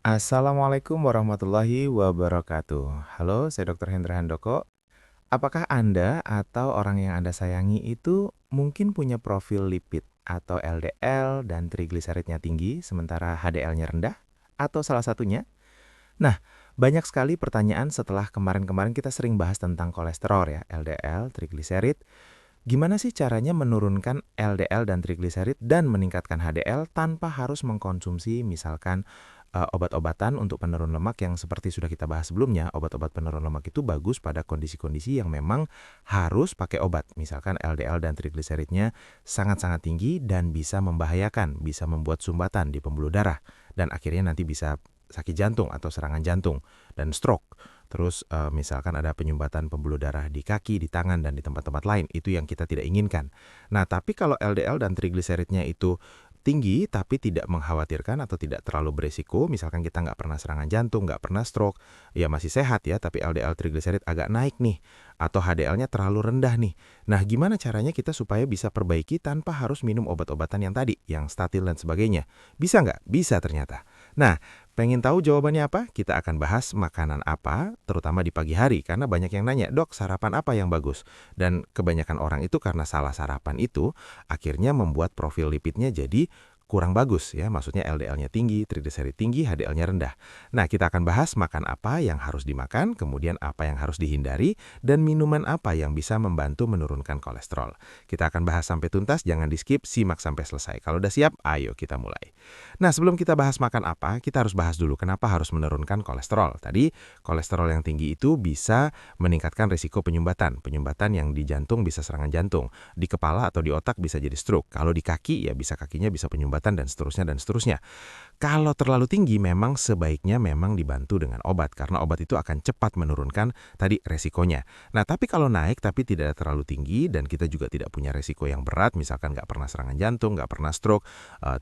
Assalamualaikum warahmatullahi wabarakatuh. Halo, saya Dr. Hendra Handoko. Apakah Anda atau orang yang Anda sayangi itu mungkin punya profil lipid atau LDL dan trigliseridnya tinggi sementara HDL-nya rendah? Atau salah satunya? Nah, banyak sekali pertanyaan setelah kemarin-kemarin kita sering bahas tentang kolesterol ya, LDL, trigliserid. Gimana sih caranya menurunkan LDL dan trigliserid dan meningkatkan HDL tanpa harus mengkonsumsi misalkan obat-obatan untuk penurun lemak yang seperti sudah kita bahas sebelumnya. Obat-obat penurun lemak itu bagus pada kondisi-kondisi yang memang harus pakai obat. Misalkan LDL dan trigliseridnya sangat-sangat tinggi dan bisa membahayakan, bisa membuat sumbatan di pembuluh darah dan akhirnya nanti bisa sakit jantung atau serangan jantung dan stroke. Terus misalkan ada penyumbatan pembuluh darah di kaki, di tangan, dan di tempat-tempat lain. Itu yang kita tidak inginkan. Nah, tapi kalau LDL dan trigliseridnya itu tinggi tapi tidak mengkhawatirkan atau tidak terlalu beresiko, misalkan kita nggak pernah serangan jantung, nggak pernah stroke, ya masih sehat ya, tapi LDL trigliserid agak naik nih, atau HDL-nya terlalu rendah nih. Nah, gimana caranya kita supaya bisa perbaiki tanpa harus minum obat-obatan yang tadi, yang statin dan sebagainya? Bisa nggak? Bisa ternyata. Nah, pengen tahu jawabannya apa? Kita akan bahas makanan apa, terutama di pagi hari, karena banyak yang nanya, dok sarapan apa yang bagus? Dan kebanyakan orang itu karena salah sarapan itu, akhirnya membuat profil lipidnya jadi kurang bagus ya, maksudnya LDL-nya tinggi, trigliserid tinggi, HDL-nya rendah. Nah, kita akan bahas makan apa yang harus dimakan, kemudian apa yang harus dihindari, dan minuman apa yang bisa membantu menurunkan kolesterol. Kita akan bahas sampai tuntas, jangan di-skip, simak sampai selesai. Kalau udah siap, ayo kita mulai. Nah, sebelum kita bahas makan apa, kita harus bahas dulu kenapa harus menurunkan kolesterol. Tadi, kolesterol yang tinggi itu bisa meningkatkan risiko penyumbatan. Penyumbatan yang di jantung bisa serangan jantung, di kepala atau di otak bisa jadi stroke. Kalau di kaki, ya bisa kakinya bisa penyumbatan dan seterusnya dan seterusnya. Kalau terlalu tinggi memang sebaiknya memang dibantu dengan obat karena obat itu akan cepat menurunkan tadi resikonya. Nah, tapi kalau naik tapi tidak terlalu tinggi dan kita juga tidak punya resiko yang berat, misalkan nggak pernah serangan jantung, nggak pernah stroke,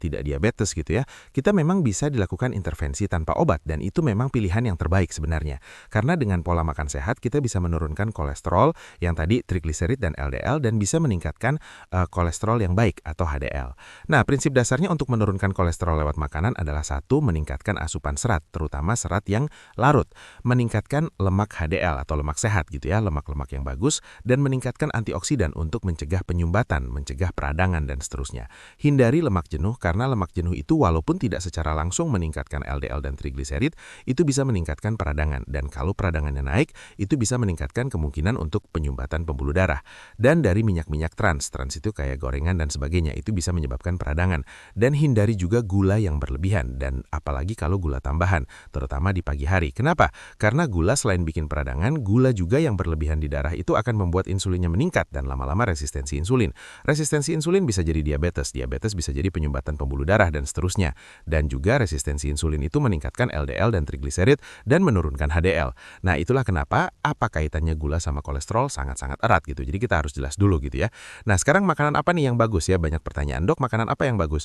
tidak diabetes gitu ya, kita memang bisa dilakukan intervensi tanpa obat dan itu memang pilihan yang terbaik sebenarnya. Karena dengan pola makan sehat kita bisa menurunkan kolesterol yang tadi trigliserid dan LDL dan bisa meningkatkan kolesterol yang baik atau HDL. Nah, prinsip dasarnya untuk menurunkan kolesterol lewat makanan adalah satu, meningkatkan asupan serat, terutama serat yang larut, meningkatkan lemak HDL atau lemak sehat gitu ya, lemak-lemak yang bagus, dan meningkatkan antioksidan untuk mencegah penyumbatan, mencegah peradangan dan seterusnya. Hindari lemak jenuh karena lemak jenuh itu walaupun tidak secara langsung meningkatkan LDL dan trigliserid, itu bisa meningkatkan peradangan dan kalau peradangannya naik, itu bisa meningkatkan kemungkinan untuk penyumbatan pembuluh darah. Dan dari minyak-minyak trans itu kayak gorengan dan sebagainya, itu bisa menyebabkan peradangan. Dan hindari juga gula yang berlebihan dan apalagi kalau gula tambahan, terutama di pagi hari. Kenapa? Karena gula selain bikin peradangan, gula juga yang berlebihan di darah itu akan membuat insulinnya meningkat dan lama-lama resistensi insulin. Resistensi insulin bisa jadi diabetes, diabetes bisa jadi penyumbatan pembuluh darah dan seterusnya. Dan juga resistensi insulin itu meningkatkan LDL dan trigliserid dan menurunkan HDL. Nah, itulah kenapa apa kaitannya gula sama kolesterol sangat-sangat erat gitu. Jadi kita harus jelas dulu gitu ya. Nah, sekarang makanan apa nih yang bagus ya? Banyak pertanyaan, dok makanan apa yang bagus?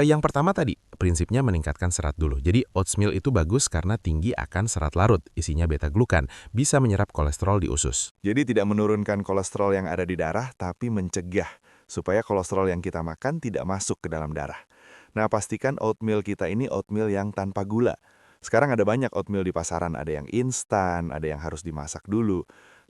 Yang pertama tadi, prinsipnya meningkatkan serat dulu. Jadi oatmeal itu bagus karena tinggi akan serat larut, isinya beta-glukan, bisa menyerap kolesterol di usus. Jadi tidak menurunkan kolesterol yang ada di darah, tapi mencegah supaya kolesterol yang kita makan tidak masuk ke dalam darah. Nah, pastikan oatmeal kita ini oatmeal yang tanpa gula. Sekarang ada banyak oatmeal di pasaran, ada yang instan, ada yang harus dimasak dulu.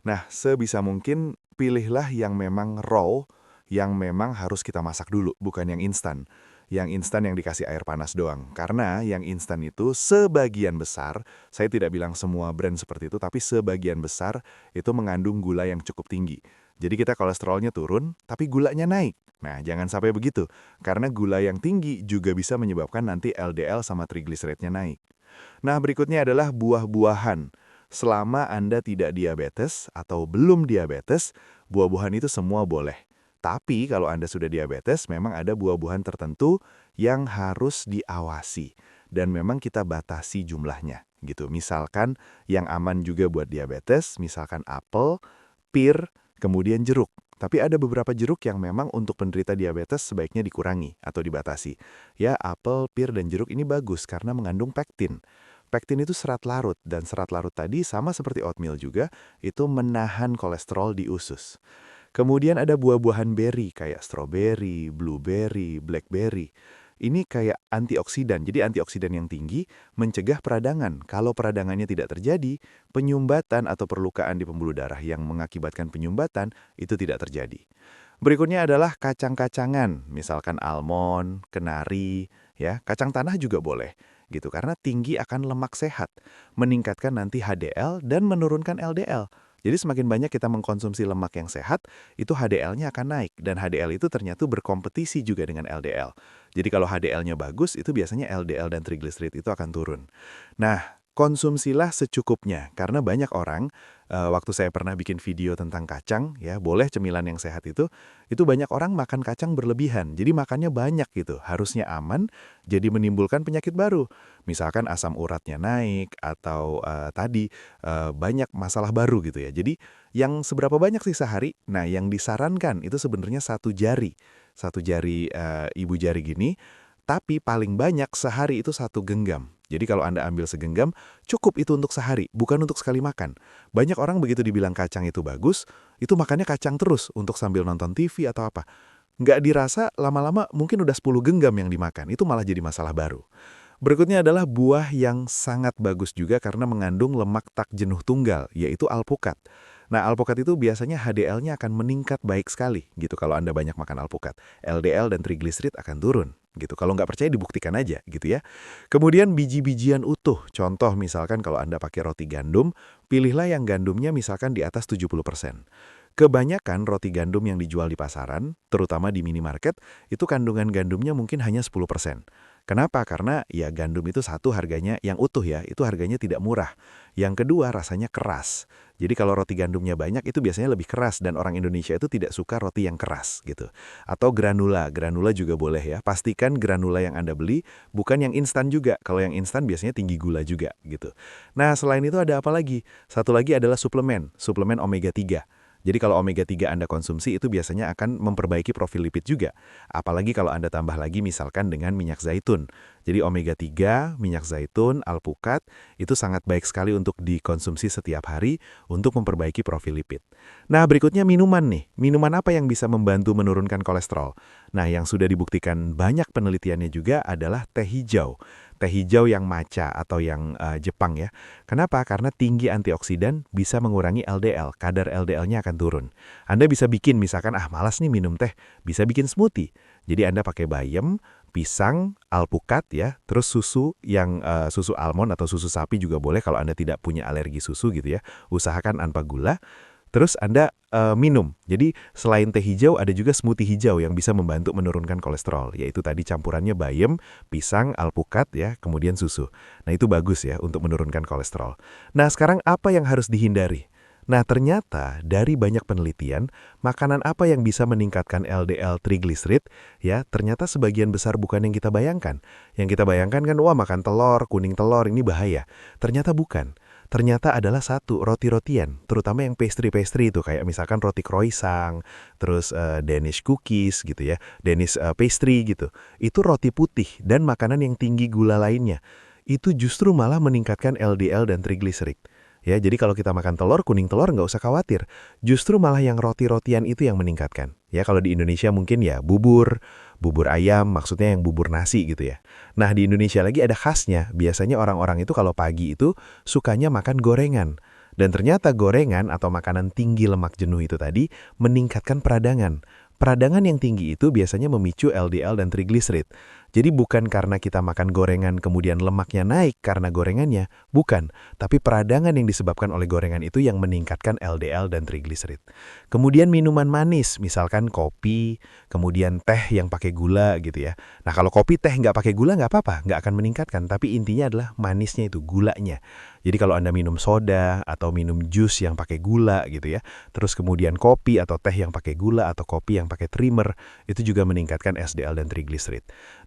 Nah, sebisa mungkin pilihlah yang memang raw, yang memang harus kita masak dulu, bukan yang instan. Yang instan yang dikasih air panas doang. Karena yang instan itu sebagian besar, saya tidak bilang semua brand seperti itu, tapi sebagian besar itu mengandung gula yang cukup tinggi. Jadi kita kolesterolnya turun, tapi gulanya naik. Nah, jangan sampai begitu. Karena gula yang tinggi juga bisa menyebabkan nanti LDL sama trigliseridnya naik. Nah, berikutnya adalah buah-buahan. Selama Anda tidak diabetes atau belum diabetes, buah-buahan itu semua boleh. Tapi kalau Anda sudah diabetes, memang ada buah-buahan tertentu yang harus diawasi. Dan memang kita batasi jumlahnya. Gitu. Misalkan yang aman juga buat diabetes, misalkan apel, pir, kemudian jeruk. Tapi ada beberapa jeruk yang memang untuk penderita diabetes sebaiknya dikurangi atau dibatasi. Ya, apel, pir, dan jeruk ini bagus karena mengandung pektin. Pektin itu serat larut, dan serat larut tadi sama seperti oatmeal juga, itu menahan kolesterol di usus. Kemudian ada buah-buahan beri kayak stroberi, blueberry, blackberry. ini kayak antioksidan. Jadi antioksidan yang tinggi mencegah peradangan. Kalau peradangannya tidak terjadi, penyumbatan atau perlukaan di pembuluh darah yang mengakibatkan penyumbatan itu tidak terjadi. Berikutnya adalah kacang-kacangan, misalkan almond, kenari, ya, kacang tanah juga boleh, gitu. Karena tinggi akan lemak sehat, meningkatkan nanti HDL dan menurunkan LDL. Jadi semakin banyak kita mengkonsumsi lemak yang sehat, itu HDL-nya akan naik. Dan HDL itu ternyata berkompetisi juga dengan LDL. Jadi kalau HDL-nya bagus, itu biasanya LDL dan trigliserid itu akan turun. Nah, konsumsilah secukupnya. Karena banyak orang, waktu saya pernah bikin video tentang kacang, ya boleh cemilan yang sehat itu banyak orang makan kacang berlebihan. Jadi makannya banyak gitu. Harusnya aman, jadi menimbulkan penyakit baru. Misalkan asam uratnya naik, atau tadi banyak masalah baru gitu ya. Jadi yang seberapa banyak sih sehari? Nah, yang disarankan itu sebenarnya satu jari ibu jari gini, tapi paling banyak sehari itu 1 genggam. Jadi kalau Anda ambil segenggam, cukup itu untuk sehari, bukan untuk sekali makan. Banyak orang begitu dibilang kacang itu bagus, itu makannya kacang terus untuk sambil nonton TV atau apa. Nggak dirasa, lama-lama mungkin udah 10 genggam yang dimakan, itu malah jadi masalah baru. Berikutnya adalah buah yang sangat bagus juga karena mengandung lemak tak jenuh tunggal, yaitu alpukat. Nah, alpukat itu biasanya HDL-nya akan meningkat baik sekali gitu kalau Anda banyak makan alpukat. LDL dan trigliserid akan turun gitu. Kalau nggak percaya dibuktikan aja gitu ya. Kemudian biji-bijian utuh. Contoh misalkan kalau Anda pakai roti gandum, pilihlah yang gandumnya misalkan di atas 70%. Kebanyakan roti gandum yang dijual di pasaran, terutama di minimarket, itu kandungan gandumnya mungkin hanya 10%. Kenapa? Karena ya gandum itu satu harganya yang utuh ya, itu harganya tidak murah. Yang kedua rasanya keras. Jadi kalau roti gandumnya banyak itu biasanya lebih keras dan orang Indonesia itu tidak suka roti yang keras gitu. Atau granula, granula juga boleh ya. Pastikan granula yang Anda beli bukan yang instan juga. Kalau yang instan biasanya tinggi gula juga gitu. Nah, selain itu ada apa lagi? Satu lagi adalah suplemen, suplemen omega 3. Jadi kalau omega 3 Anda konsumsi itu biasanya akan memperbaiki profil lipid juga. Apalagi kalau Anda tambah lagi misalkan dengan minyak zaitun. Jadi omega 3, minyak zaitun, alpukat itu sangat baik sekali untuk dikonsumsi setiap hari untuk memperbaiki profil lipid. Nah, berikutnya minuman nih. Minuman apa yang bisa membantu menurunkan kolesterol? Nah, yang sudah dibuktikan banyak penelitiannya juga adalah teh hijau. Teh hijau yang matcha atau yang Jepang ya. Kenapa? Karena tinggi antioksidan bisa mengurangi LDL, kadar LDL-nya akan turun. Anda bisa bikin misalkan, malas nih minum teh, bisa bikin smoothie. Jadi Anda pakai bayam, pisang, alpukat ya, terus susu yang susu almond atau susu sapi juga boleh kalau Anda tidak punya alergi susu gitu ya. Usahakan tanpa gula. Terus Anda minum. Jadi selain teh hijau ada juga smoothie hijau yang bisa membantu menurunkan kolesterol. Yaitu tadi campurannya bayam, pisang, alpukat ya, kemudian susu. Nah itu bagus ya untuk menurunkan kolesterol. Nah sekarang apa yang harus dihindari? Nah ternyata dari banyak penelitian, makanan apa yang bisa meningkatkan LDL trigliserid, ya ternyata sebagian besar bukan yang kita bayangkan. Yang kita bayangkan kan, wah makan telur, kuning telur ini bahaya. Ternyata bukan. Ternyata adalah satu, roti-rotian, terutama yang pastry-pastry itu, kayak misalkan roti croissant, terus Danish cookies gitu ya, Danish pastry gitu. Itu roti putih dan makanan yang tinggi gula lainnya. Itu justru malah meningkatkan LDL dan trigliserid. Ya, jadi kalau kita makan telur, kuning telur nggak usah khawatir. Justru malah yang roti-rotian itu yang meningkatkan. Ya, kalau di Indonesia mungkin ya bubur ayam, maksudnya yang bubur nasi gitu ya. Nah, di Indonesia lagi ada khasnya. Biasanya orang-orang itu kalau pagi itu sukanya makan gorengan. Dan ternyata gorengan atau makanan tinggi lemak jenuh itu tadi meningkatkan peradangan. Peradangan yang tinggi itu biasanya memicu LDL dan trigliserid. Jadi bukan karena kita makan gorengan kemudian lemaknya naik karena gorengannya, bukan. Tapi peradangan yang disebabkan oleh gorengan itu yang meningkatkan LDL dan trigliserid. Kemudian minuman manis, misalkan kopi, kemudian teh yang pakai gula gitu ya. Nah kalau kopi teh nggak pakai gula nggak apa-apa, nggak akan meningkatkan. Tapi intinya adalah manisnya itu, gulanya. Jadi kalau Anda minum soda atau minum jus yang pakai gula gitu ya, terus kemudian kopi atau teh yang pakai gula atau kopi yang pakai trimer, itu juga meningkatkan LDL dan trigliserid.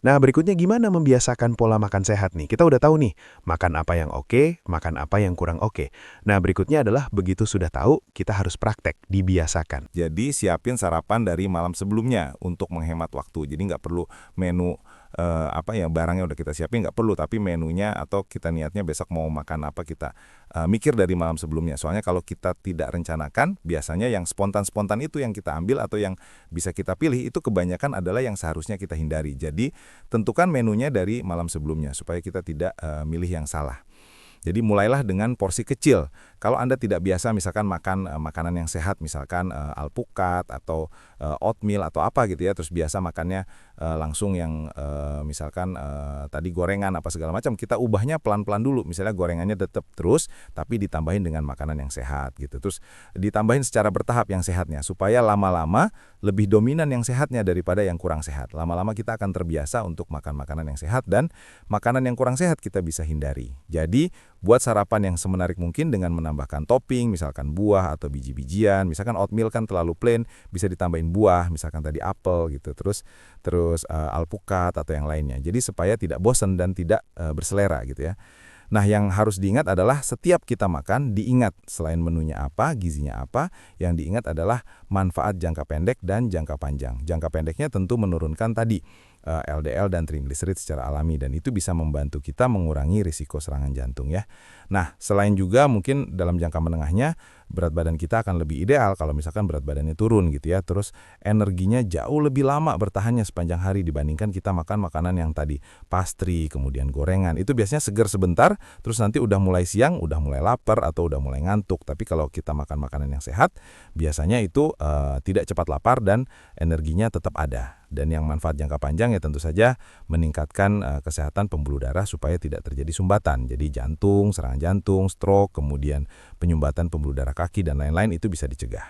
Nah, berikutnya gimana membiasakan pola makan sehat nih? Kita udah tahu nih, makan apa yang oke, makan apa yang kurang oke. Nah, berikutnya adalah begitu sudah tahu, kita harus praktek, dibiasakan. Jadi siapin sarapan dari malam sebelumnya untuk menghemat waktu. Jadi nggak perlu menu barangnya udah kita siapin, nggak perlu, tapi menunya atau kita niatnya besok mau makan apa kita mikir dari malam sebelumnya. Soalnya kalau kita tidak rencanakan, biasanya yang spontan-spontan itu yang kita ambil atau yang bisa kita pilih itu kebanyakan adalah yang seharusnya kita hindari. Jadi tentukan menunya dari malam sebelumnya supaya kita tidak milih yang salah. Jadi mulailah dengan porsi kecil. Kalau Anda tidak biasa misalkan makan makanan yang sehat, misalkan alpukat atau oatmeal atau apa gitu ya, terus biasa makannya langsung yang misalkan tadi gorengan apa segala macam, kita ubahnya pelan-pelan dulu. Misalnya gorengannya tetap terus, tapi ditambahin dengan makanan yang sehat gitu. Terus ditambahin secara bertahap yang sehatnya, supaya lama-lama lebih dominan yang sehatnya daripada yang kurang sehat. Lama-lama kita akan terbiasa untuk makan makanan yang sehat, dan makanan yang kurang sehat kita bisa hindari. Jadi buat sarapan yang semenarik mungkin dengan menambahkan topping, misalkan buah atau biji-bijian. Misalkan oatmeal kan terlalu plain, bisa ditambahin buah, misalkan tadi apel gitu. Terus alpukat atau yang lainnya. Jadi supaya tidak bosan dan tidak berselera gitu ya. Nah, yang harus diingat adalah setiap kita makan, diingat selain menunya apa, gizinya apa, yang diingat adalah manfaat jangka pendek dan jangka panjang. Jangka pendeknya tentu menurunkan tadi LDL dan trigliserid secara alami, dan itu bisa membantu kita mengurangi risiko serangan jantung ya. Nah, selain juga mungkin dalam jangka menengahnya berat badan kita akan lebih ideal kalau misalkan berat badannya turun gitu ya. Terus energinya jauh lebih lama bertahannya sepanjang hari dibandingkan kita makan makanan yang tadi pastry, kemudian gorengan. Itu biasanya segar sebentar, terus nanti udah mulai siang, udah mulai lapar atau udah mulai ngantuk. Tapi kalau kita makan makanan yang sehat, biasanya itu tidak cepat lapar dan energinya tetap ada. Dan yang manfaat jangka panjang ya tentu saja meningkatkan kesehatan pembuluh darah supaya tidak terjadi sumbatan. Jadi jantung, serangan jantung, stroke, kemudian penyumbatan pembuluh darah kaki dan lain-lain itu bisa dicegah.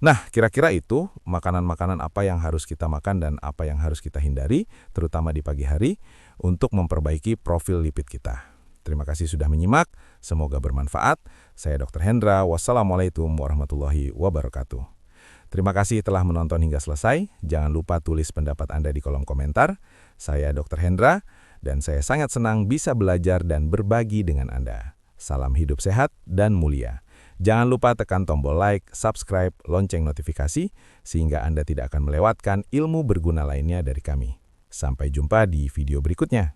Nah, kira-kira itu makanan-makanan apa yang harus kita makan dan apa yang harus kita hindari, terutama di pagi hari, untuk memperbaiki profil lipid kita. Terima kasih sudah menyimak, semoga bermanfaat. Saya Dr. Hendra, wassalamualaikum warahmatullahi wabarakatuh. Terima kasih telah menonton hingga selesai. Jangan lupa tulis pendapat Anda di kolom komentar. Saya Dr. Hendra, dan saya sangat senang bisa belajar dan berbagi dengan Anda. Salam hidup sehat dan mulia. Jangan lupa tekan tombol like, subscribe, lonceng notifikasi, sehingga Anda tidak akan melewatkan ilmu berguna lainnya dari kami. Sampai jumpa di video berikutnya.